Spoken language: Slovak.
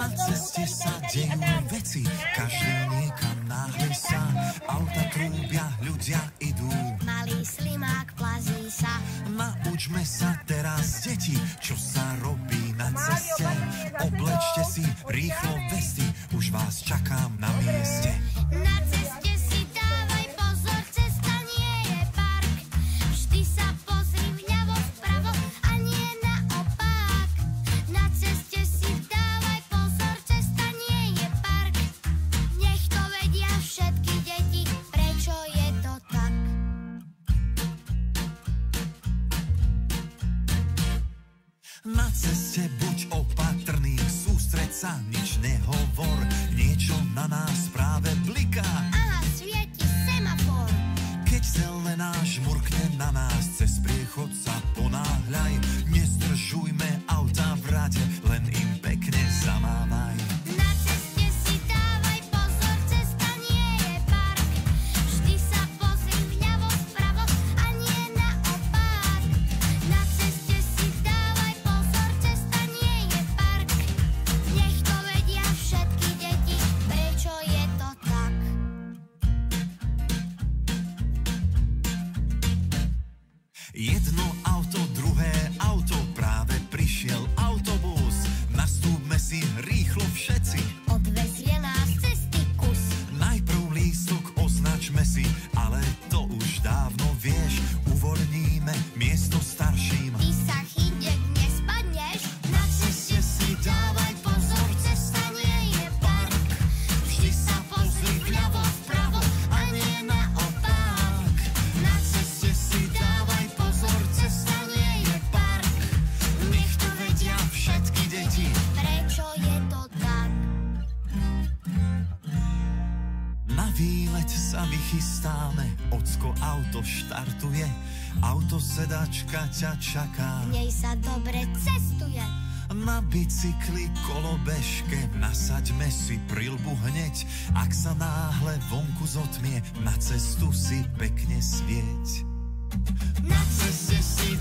Na ceste sa dejú veci, každý niekam náhle sa. Auta trúbia, ľudia idú. Malý slimák plazí sa. Naučme sa teraz, deti, čo sa robí na ceste. Oblečte si rýchlo vesty, už vás čakám na mieste. Na ceste si dávaj pozor, cesta nie je park. Vždy sa pozri vľavo vpravo a nie naopak. Na ceste si dávaj pozor, cesta nie je park. Nech to vedia všetky deti, prečo je to tak. Na ceste buď opatrný, sústreď sa, nič nehovor. Niečo na nás práve bliká. Aha, svieti semafor. Keď zelená žmurkne na nás, cez priechod sa ponáhľaj. Nezdržujme auta v rade, len im pekne zamávaj. Na ceste si dávaj pozor, cesta nie je park. Vždy sa pozri vľavo vpravo a nie naopak. Na ceste si dávaj pozor, cesta nie je park. Nech to vedia všetky deti, prečo je to tak. Jedno auto, druhé auto, práve prišiel autobus. Nastúpme si rýchlo všetci. Odvezie nás cesty kus. Najprv lístok označme si, ale to už dávno vieš. Uvoľníme miesto starším. Ty sa chyť, nespadneš. Na ceste si dávaj pozor, cesta nie je park. Vždy sa pozri vľavo vpravo a nie naopak. Na ceste si dávaj pozor, cesta nie je park. Nech to vedia všetky deti. Prečo je to tak? Na výlet sa vychystáme, ocko auto štartuje. Autosedačka ťa čaká. V nej sa dobre cestuje. Na bicykli kolobežke nasaďme si prilbu hneď. Ak sa náhle vonku zotmie, na cestu si pekne svieť. Na ceste si